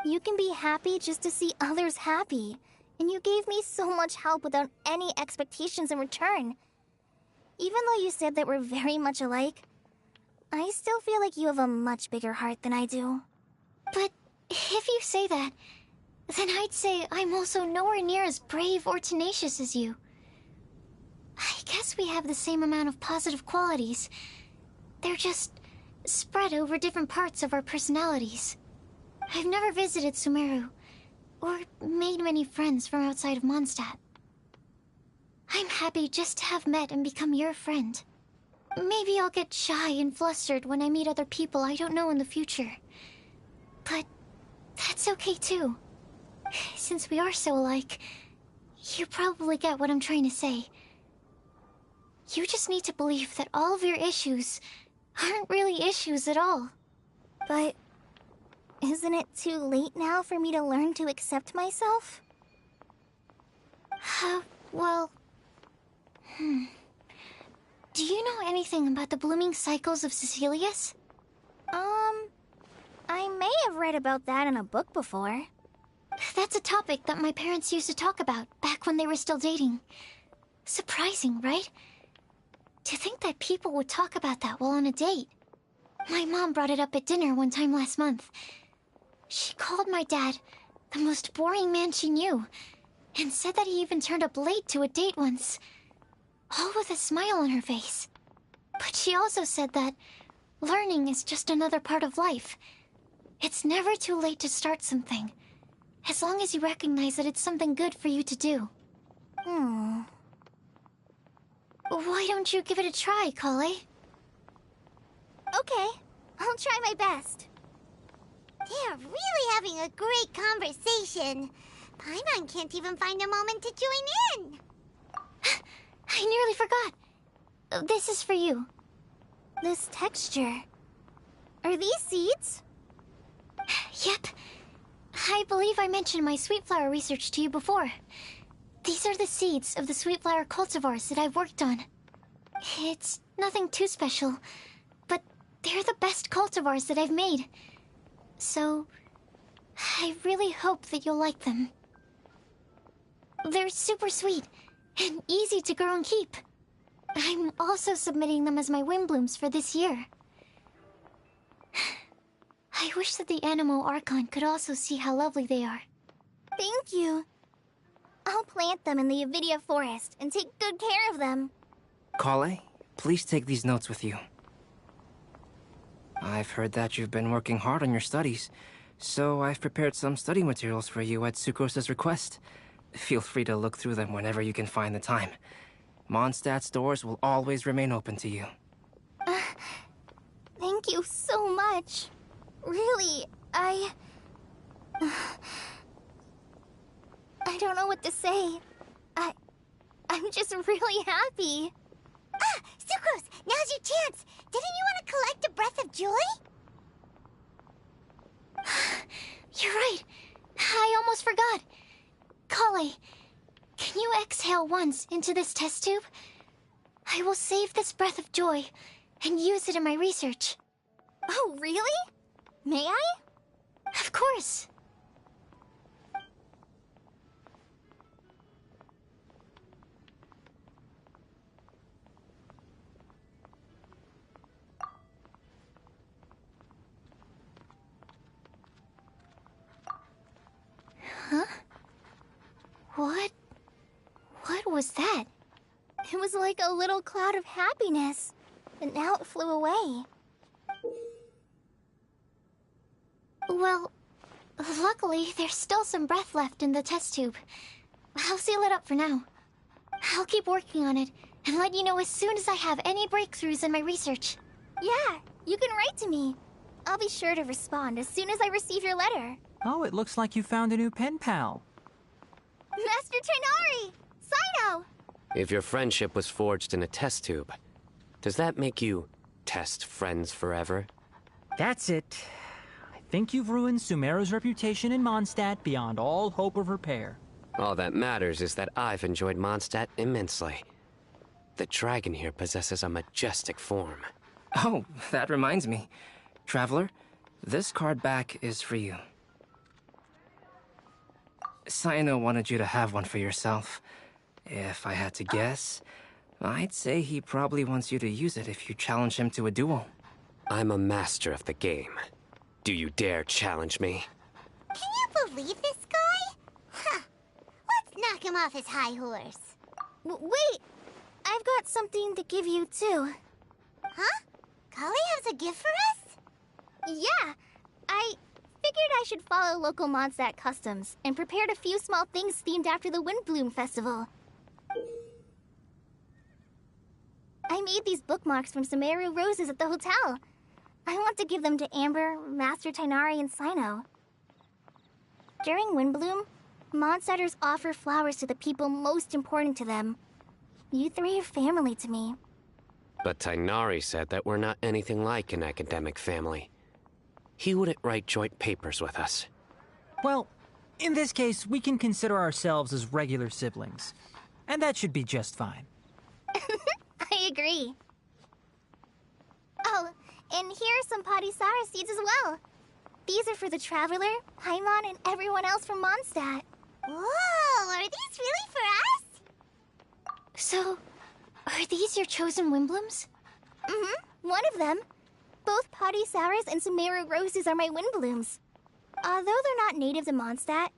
You can be happy just to see others happy, and you gave me so much help without any expectations in return. Even though you said that we're very much alike, I still feel like you have a much bigger heart than I do. But if you say that, then I'd say I'm also nowhere near as brave or tenacious as you. I guess we have the same amount of positive qualities. They're just spread over different parts of our personalities. I've never visited Sumeru, or made many friends from outside of Mondstadt. I'm happy just to have met and become your friend. Maybe I'll get shy and flustered when I meet other people I don't know in the future. But that's okay too. Since we are so alike, you probably get what I'm trying to say. You just need to believe that all of your issues aren't really issues at all. But isn't it too late now for me to learn to accept myself? Well... Do you know anything about the blooming cycles of Cecilius? I may have read about that in a book before. That's a topic that my parents used to talk about back when they were still dating. Surprising, right? To think that people would talk about that while on a date. My mom brought it up at dinner one time last month. She called my dad the most boring man she knew, and said that he even turned up late to a date once, all with a smile on her face. But she also said that learning is just another part of life. It's never too late to start something, as long as you recognize that it's something good for you to do. Why don't you give it a try, Kale? Okay, I'll try my best. They're really having a great conversation. Paimon can't even find a moment to join in. I nearly forgot. This is for you. This texture. Are these seeds? Yep. I believe I mentioned my sweet flower research to you before. These are the seeds of the sweet flower cultivars that I've worked on. It's nothing too special, but they're the best cultivars that I've made. So, I really hope that you'll like them. They're super sweet and easy to grow and keep. I'm also submitting them as my wind blooms for this year. I wish that the Anemo Archon could also see how lovely they are. Thank you. I'll plant them in the Avidia forest and take good care of them. Kale, please take these notes with you. I've heard that you've been working hard on your studies, so I've prepared some study materials for you at Sucrose's request. Feel free to look through them whenever you can find the time. Mondstadt's doors will always remain open to you. Thank you so much. Really, I don't know what to say. I'm just really happy. Sucrose, now's your chance. Didn't you want to collect a breath of joy? You're right. I almost forgot. Kale, can you exhale once into this test tube? I will save this breath of joy and use it in my research. Oh, really? May I? Of course. Huh? What was that? It was like a little cloud of happiness, but now it flew away. Well, luckily, there's still some breath left in the test tube. I'll seal it up for now. I'll keep working on it and let you know as soon as I have any breakthroughs in my research. Yeah, you can write to me. I'll be sure to respond as soon as I receive your letter. Oh, it looks like you found a new pen pal. Master Tainari! Sino! If your friendship was forged in a test tube, does that make you test friends forever? That's it. I think you've ruined Sumeru's reputation in Mondstadt beyond all hope of repair. All that matters is that I've enjoyed Mondstadt immensely. The dragon here possesses a majestic form. Oh, that reminds me. Traveler, this card back is for you. Sino wanted you to have one for yourself. If I had to guess, I'd say he probably wants you to use it if you challenge him to a duel. I'm a master of the game. Do you dare challenge me? Can you believe this guy? Huh. Let's knock him off his high horse. Wait! I've got something to give you, too. Huh? Kale has a gift for us? Yeah! I figured I should follow local Mondstadt customs and prepared a few small things themed after the Windbloom Festival. I made these bookmarks from Sumeru roses at the hotel. I want to give them to Amber, Master Tainari, and Sino. During Windbloom, Mondstadters offer flowers to the people most important to them. You three are family to me. But Tainari said that we're not anything like an academic family. he wouldn't write joint papers with us. Well, in this case, we can consider ourselves as regular siblings. And that should be just fine. I agree. Oh, and here are some Podisara seeds as well. These are for the Traveler, Paimon, and everyone else from Mondstadt. Whoa, are these really for us? So, are these your chosen Windblooms? Mm-hmm, one of them. Both Podisaras and Sumeru roses are my Windblooms. Although they're not native to Mondstadt,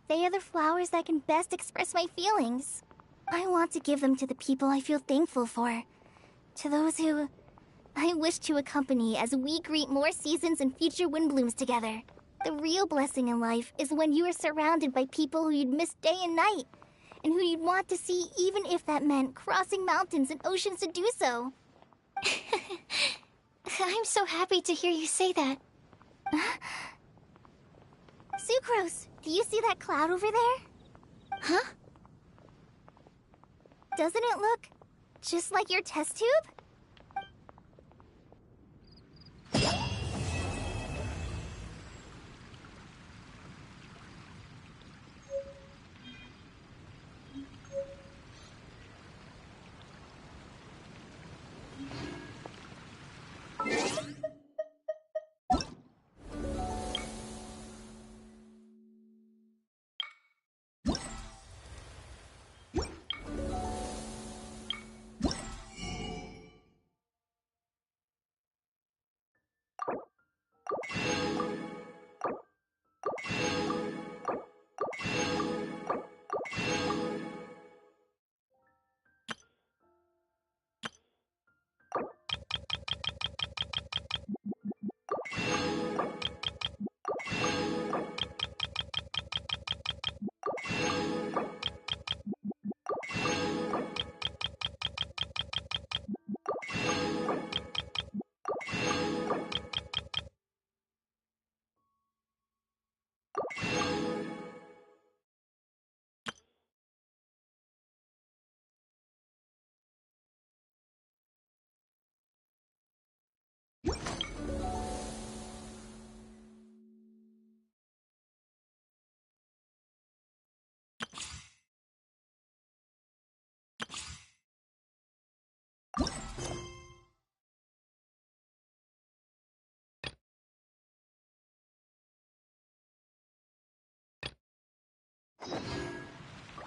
they are the flowers that can best express my feelings. I want to give them to the people I feel thankful for. To those who I wish to accompany as we greet more seasons and future Windblooms together. The real blessing in life is when you are surrounded by people who you'd miss day and night, and who you'd want to see even if that meant crossing mountains and oceans to do so. I'm so happy to hear you say that. Sucrose, do you see that cloud over there? Huh? Doesn't it look just like your test tube?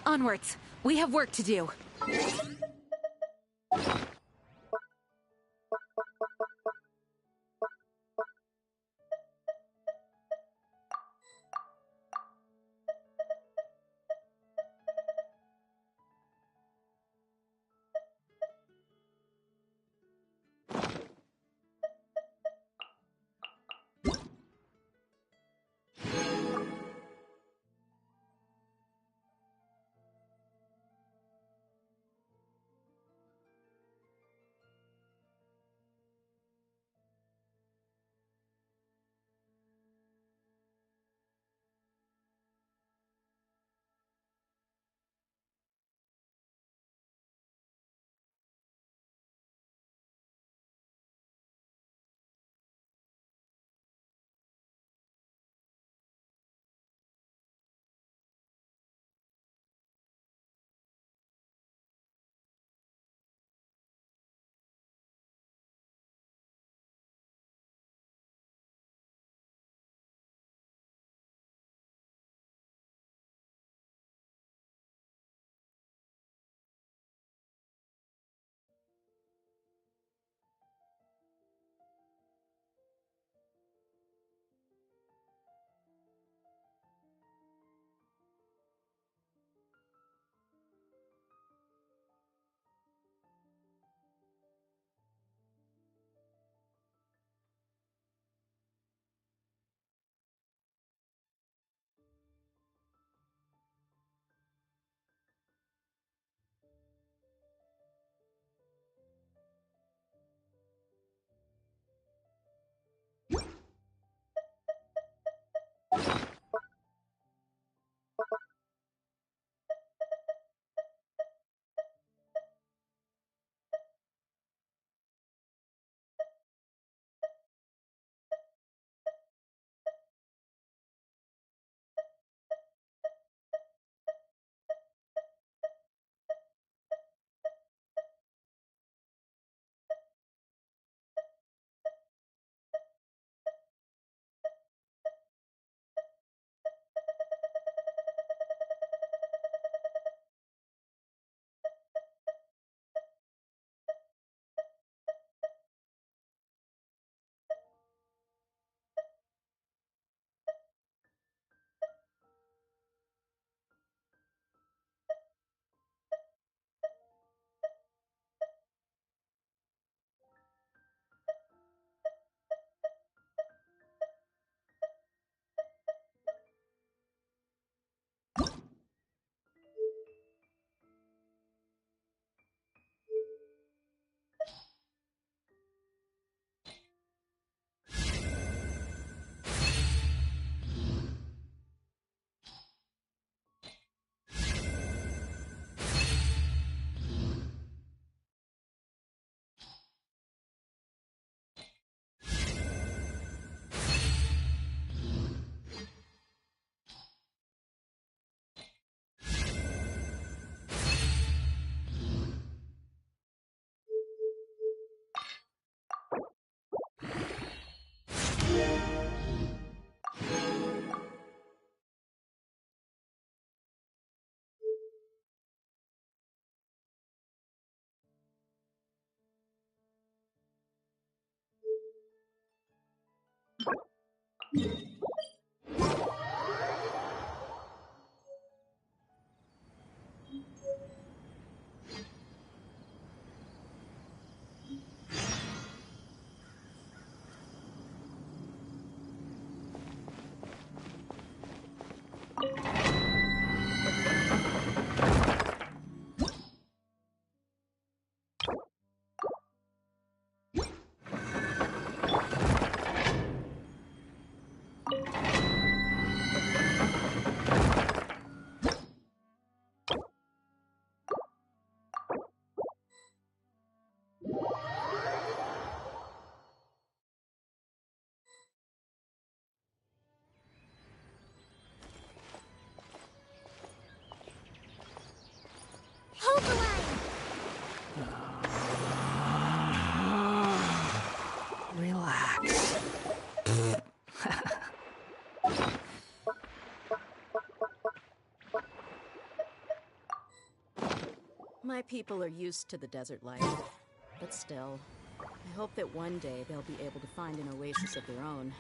Onwards! We have work to do. Hold the line! Relax. My people are used to the desert life, but still, I hope that one day they'll be able to find an oasis of their own.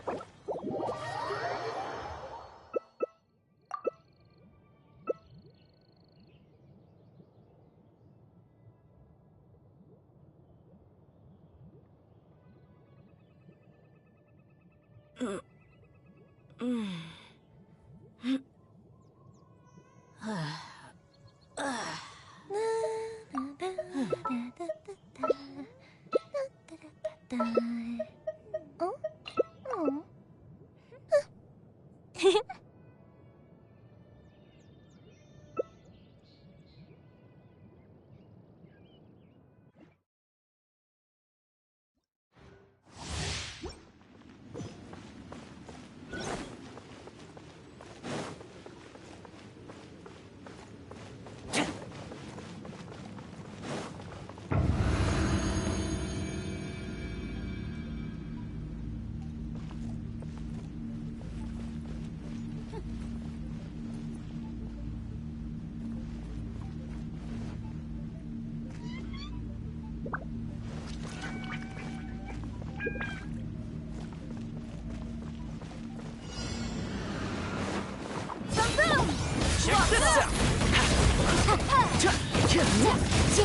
Check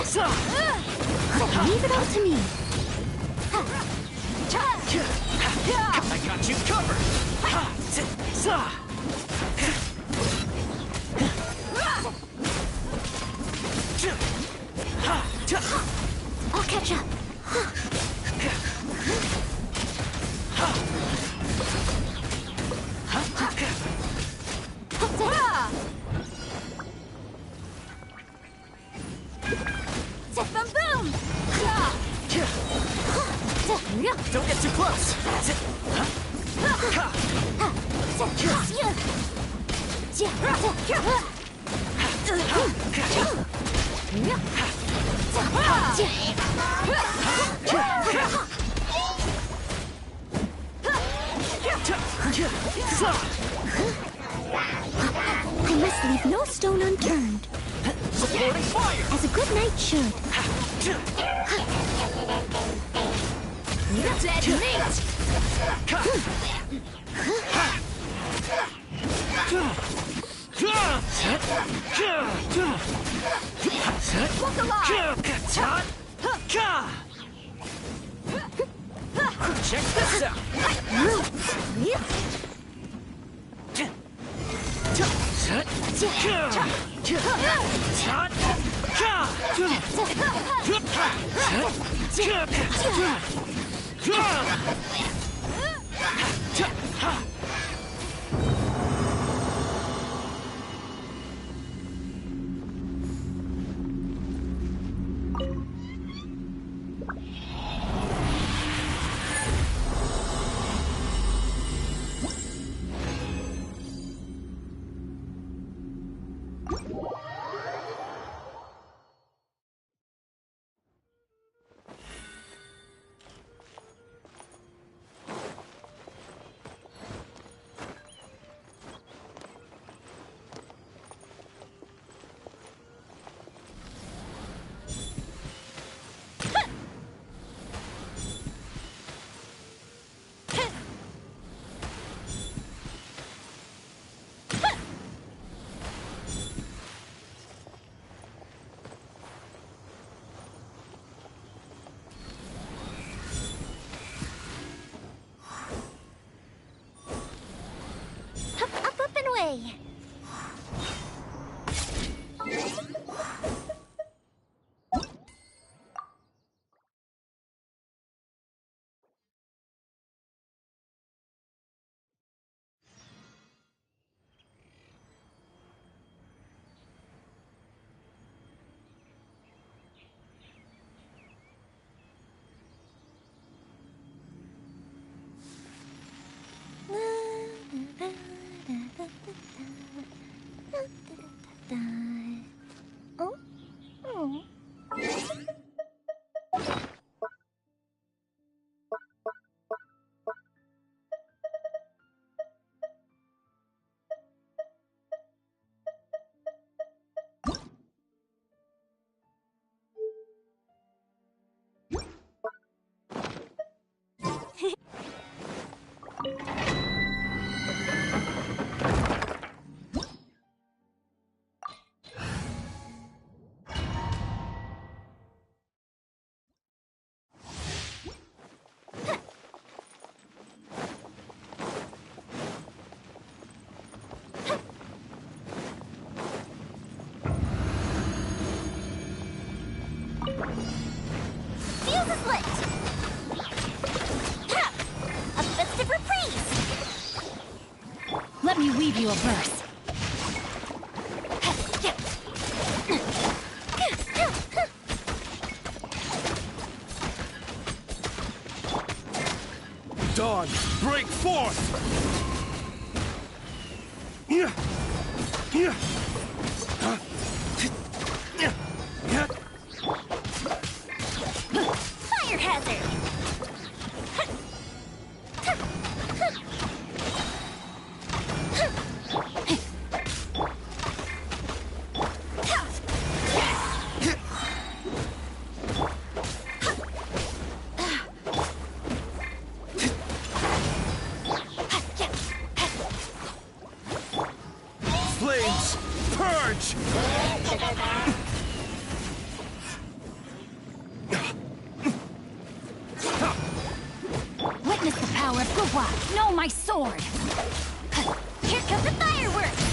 this out! Leave it all to me. I got you covered! I'll catch up. Don't get too close! I must leave no stone unturned. Supporting fire! As a good knight should. Detonate! Look alive! Check this out! you a verse. Dawn, break forth! Fire hazard! Flames, purge! Witness the power of Guwa. Know my sword. Here comes the fireworks!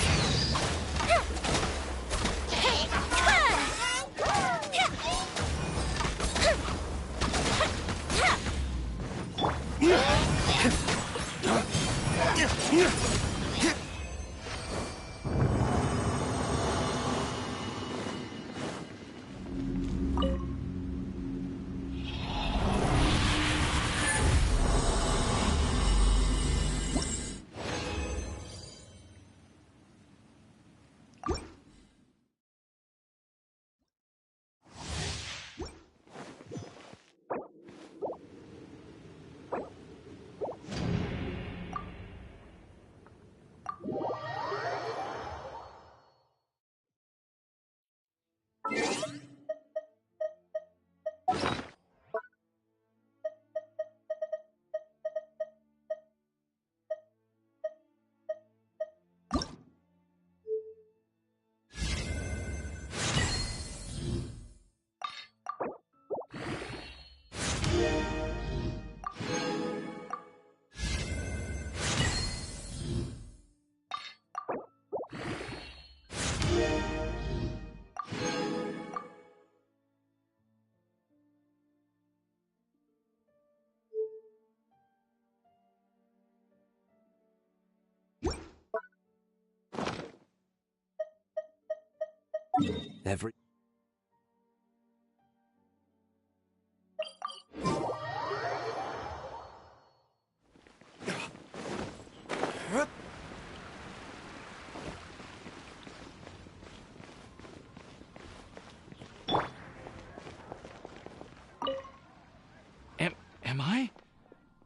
Every...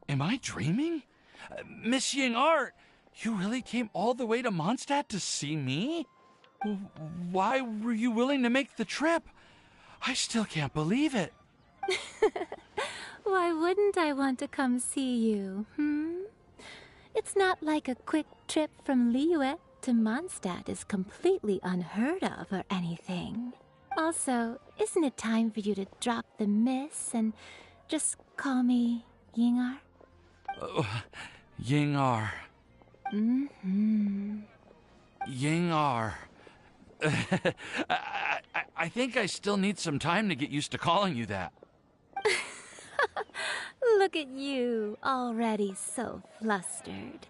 Am I dreaming? Miss Ying-ar, you really came all the way to Mondstadt to see me? Why were you willing to make the trip? I still can't believe it. Why wouldn't I want to come see you, It's not like a quick trip from Liyue to Mondstadt is completely unheard of or anything. Also, isn't it time for you to drop the miss and just call me Ying-ar? Ying-ar. Mm-hmm. Ying-ar. I think I still need some time to get used to calling you that. Look at you, already so flustered.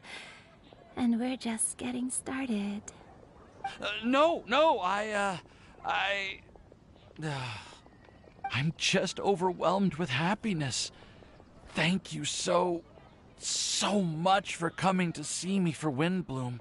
And we're just getting started. No, I'm just overwhelmed with happiness. Thank you so much for coming to see me for Windbloom.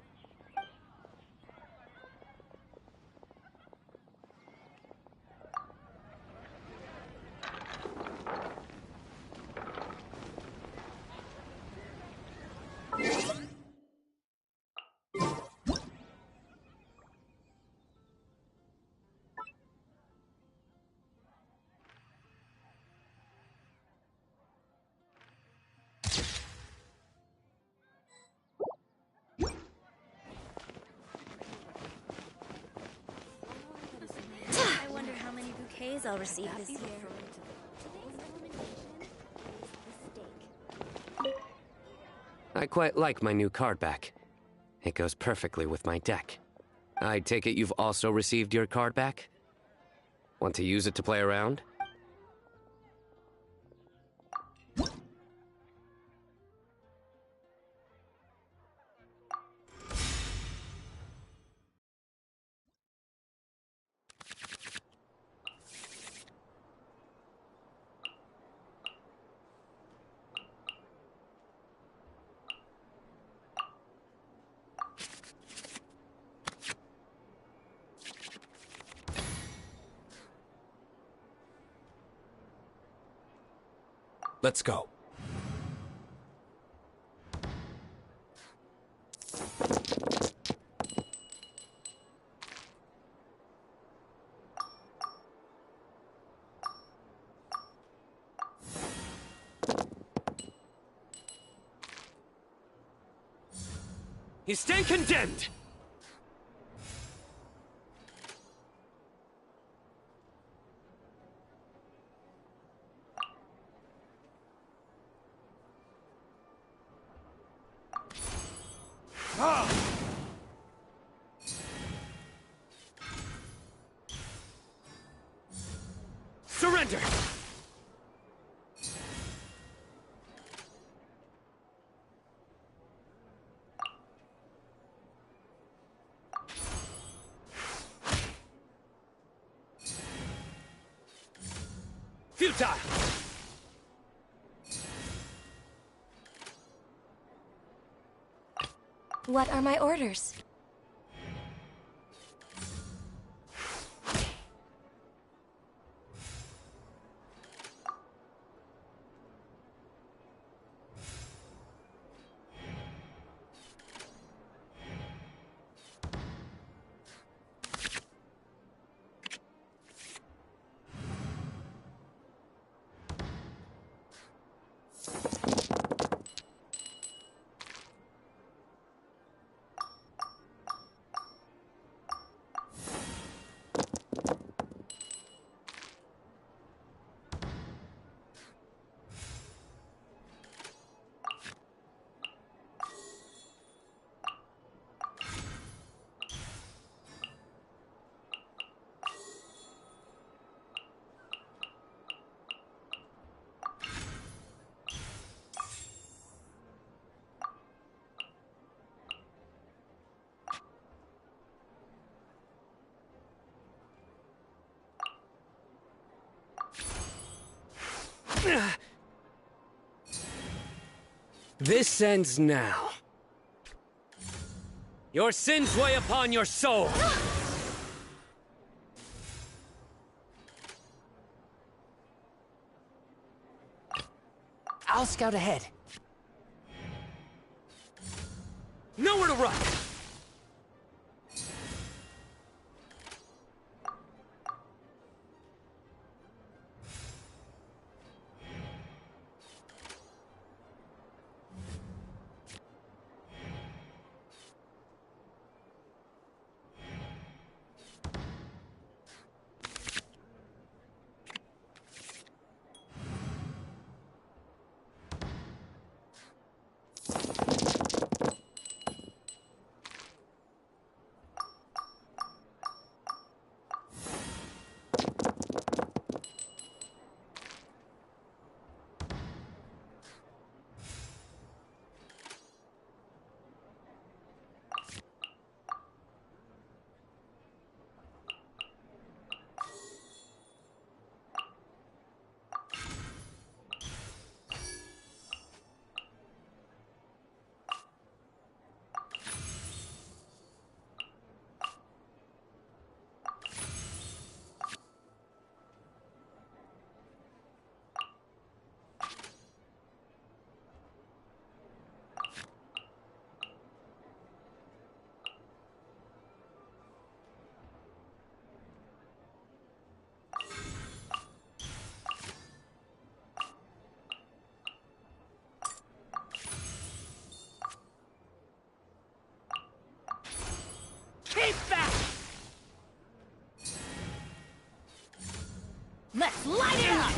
I wonder how many bouquets I'll receive this year. I quite like my new card back. It goes perfectly with my deck. I take it you've also received your card back? Want to use it to play around? Let's go. You stand condemned! Surrender! Futile! What are my orders? This ends now. Your sins weigh upon your soul. I'll scout ahead. Nowhere to run! Keep back! Let's light it up!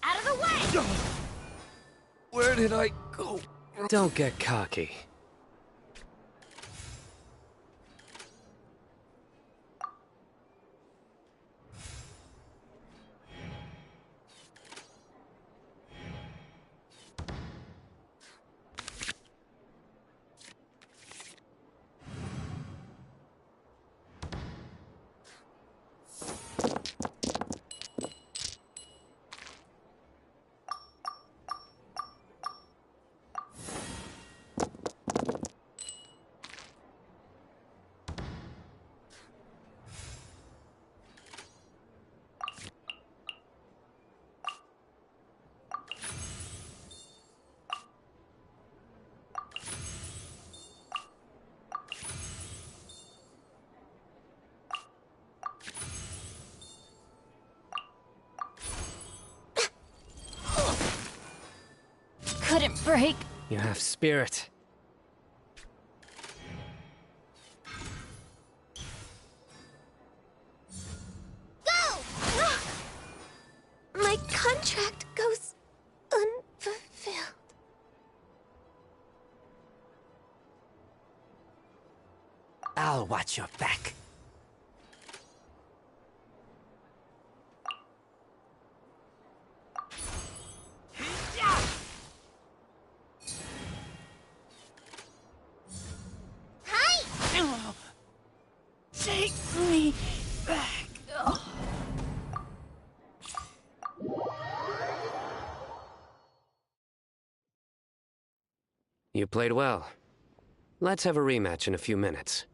Out of the way! Where did I go? Don't get cocky. it break. You have spirit. My contract goes unfulfilled. I'll watch your back. Take me back. You played well. Let's have a rematch in a few minutes.